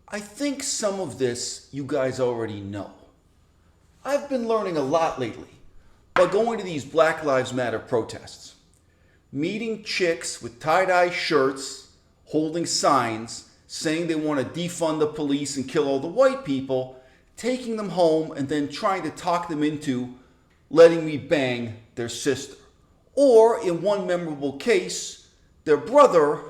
I think some of this you guys already know. I've been learning a lot lately by going to these Black Lives Matter protests, meeting chicks with tie-dye shirts, holding signs saying they want to defund the police and kill all the white people, taking them home and then trying to talk them into letting me bang their sister. Or, in one memorable case, their brother,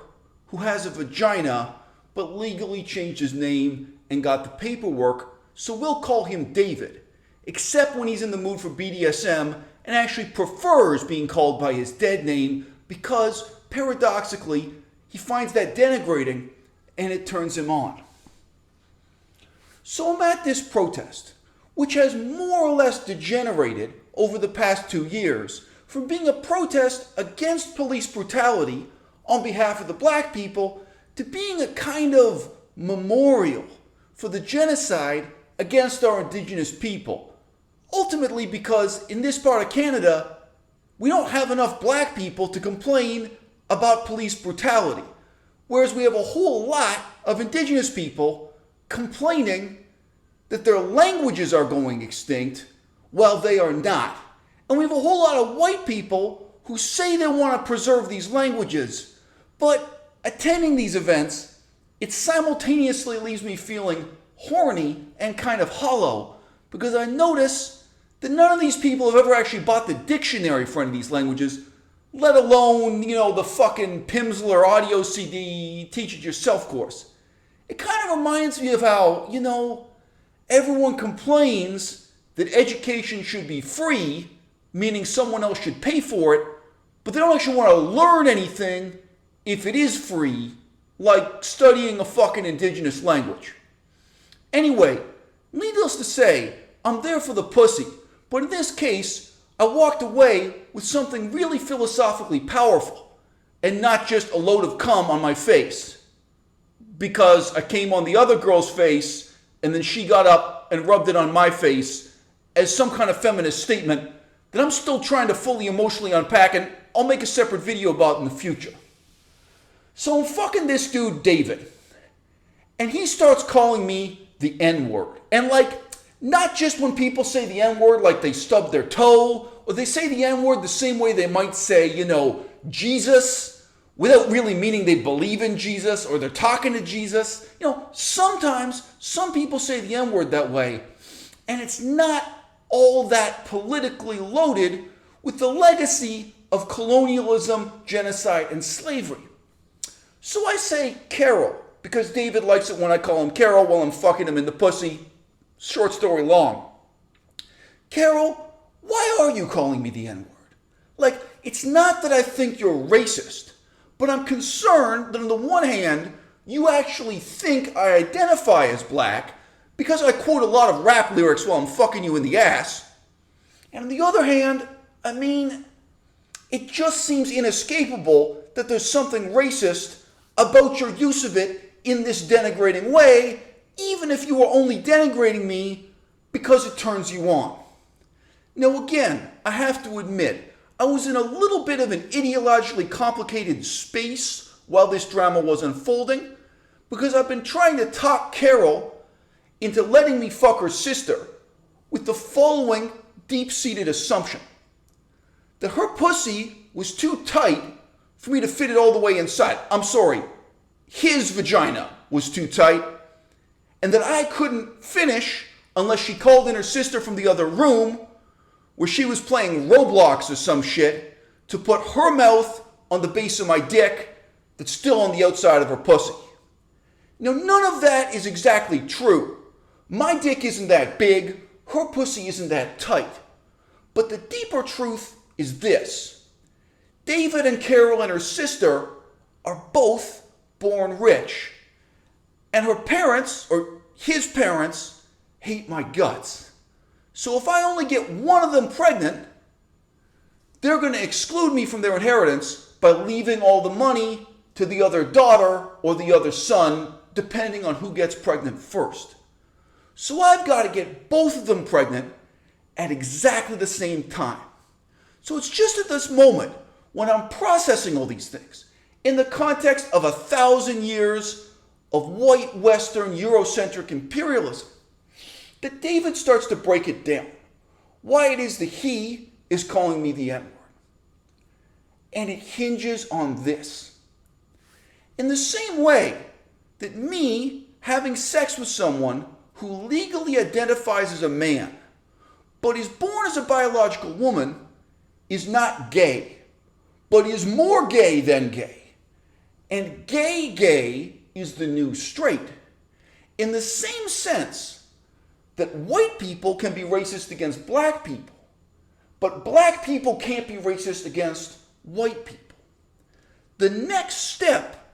who has a vagina but legally changed his name and got the paperwork, so we'll call him David, except when he's in the mood for BDSM and actually prefers being called by his dead name because, paradoxically, he finds that denigrating and it turns him on. So I'm at this protest, which has more or less degenerated over the past 2 years from being a protest against police brutality on behalf of the black people to being a kind of memorial for the genocide against our indigenous people. Ultimately because in this part of Canada, we don't have enough black people to complain about police brutality, whereas we have a whole lot of indigenous people complaining that their languages are going extinct while they are not. And we have a whole lot of white people who say they want to preserve these languages, but attending these events, it simultaneously leaves me feeling horny and kind of hollow because I notice that none of these people have ever actually bought the dictionary for any of these languages, let alone, the fucking Pimsleur audio CD teach it yourself course. It kind of reminds me of how, everyone complains that education should be free, meaning someone else should pay for it, but they don't actually want to learn anything if it is free, like studying a fucking indigenous language. Anyway, needless to say, I'm there for the pussy, but in this case, I walked away with something really philosophically powerful and not just a load of cum on my face. Because I came on the other girl's face and then she got up and rubbed it on my face as some kind of feminist statement that I'm still trying to fully emotionally unpack and I'll make a separate video about in the future. So I'm fucking this dude, David, and he starts calling me the N-word. And not just when people say the N-word like they stub their toe, or they say the N-word the same way they might say, Jesus, without really meaning they believe in Jesus, or they're talking to Jesus. Sometimes some people say the N-word that way, and it's not all that politically loaded with the legacy of colonialism, genocide, and slavery. So I say Carol, because David likes it when I call him Carol while I'm fucking him in the pussy. Short story long. Carol, why are you calling me the N-word? It's not that I think you're racist, but I'm concerned that on the one hand, you actually think I identify as black because I quote a lot of rap lyrics while I'm fucking you in the ass. And on the other hand, it just seems inescapable that there's something racist about your use of it in this denigrating way, even if you are only denigrating me because it turns you on. Now again, I have to admit, I was in a little bit of an ideologically complicated space while this drama was unfolding, because I've been trying to talk Carol into letting me fuck her sister with the following deep-seated assumption: that her pussy was too tight for me to fit it all the way inside. I'm sorry, his vagina was too tight, and that I couldn't finish unless she called in her sister from the other room where she was playing Roblox or some shit to put her mouth on the base of my dick that's still on the outside of her pussy. Now, none of that is exactly true. My dick isn't that big, her pussy isn't that tight. But the deeper truth is this: David and Carol and her sister are both born rich. And her parents, or his parents, hate my guts. So if I only get one of them pregnant, they're going to exclude me from their inheritance by leaving all the money to the other daughter or the other son, depending on who gets pregnant first. So I've got to get both of them pregnant at exactly the same time. So it's just at this moment when I'm processing all these things in the context of 1,000 years of white, Western, Eurocentric imperialism that David starts to break it down. Why it is that he is calling me the N-word. And it hinges on this. In the same way that me having sex with someone who legally identifies as a man, but is born as a biological woman, is not gay, but is more gay than gay. And gay is the new straight. In the same sense that white people can be racist against black people, but black people can't be racist against white people. The next step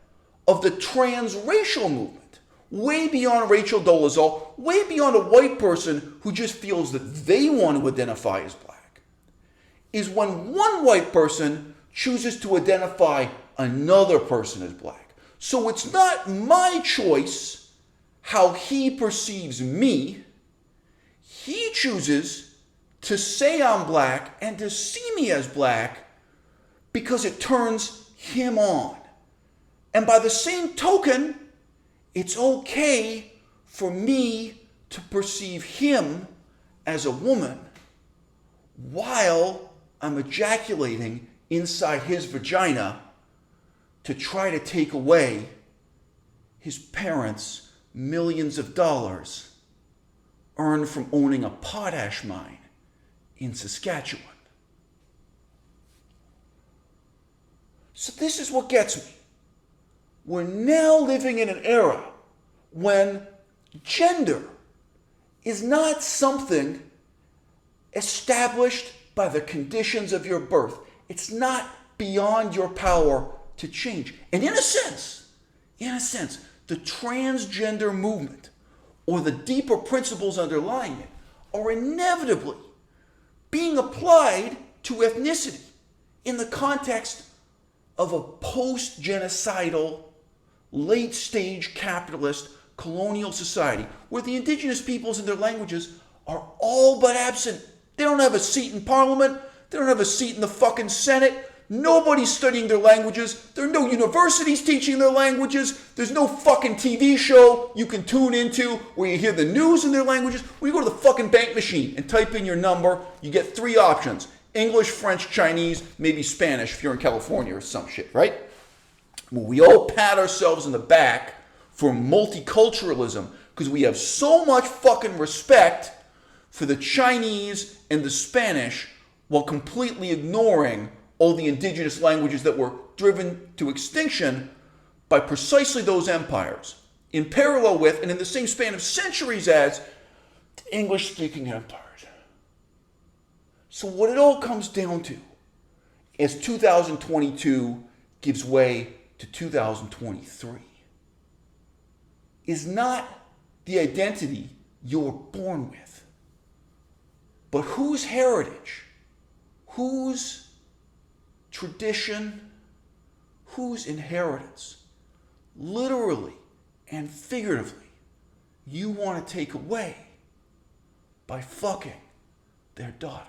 of the transracial movement, way beyond Rachel Dolezal, way beyond a white person who just feels that they want to identify as black, is when one white person chooses to identify another person as black. So it's not my choice how he perceives me. He chooses to say I'm black and to see me as black because it turns him on. And by the same token, it's okay for me to perceive him as a woman while I'm ejaculating inside his vagina to try to take away his parents' millions of dollars earned from owning a potash mine in Saskatchewan. So this is what gets me. We're now living in an era when gender is not something established by the conditions of your birth. It's not beyond your power to change. And in a sense, the transgender movement or the deeper principles underlying it are inevitably being applied to ethnicity in the context of a post-genocidal, late-stage capitalist colonial society where the indigenous peoples and their languages are all but absent. They don't have a seat in parliament. They don't have a seat in the fucking Senate. Nobody's studying their languages. There are no universities teaching their languages. There's no fucking TV show you can tune into where you hear the news in their languages. When you go to the fucking bank machine and type in your number, you get 3 options. English, French, Chinese, maybe Spanish if you're in California or some shit, right? Well, we all pat ourselves in the back for multiculturalism because we have so much fucking respect for the Chinese and the Spanish while completely ignoring all the indigenous languages that were driven to extinction by precisely those empires, in parallel with and in the same span of centuries as the English-speaking empires. So what it all comes down to is 2022 gives way to 2023 is not the identity you're born with, but whose heritage, whose tradition, whose inheritance, literally and figuratively, you want to take away by fucking their daughter.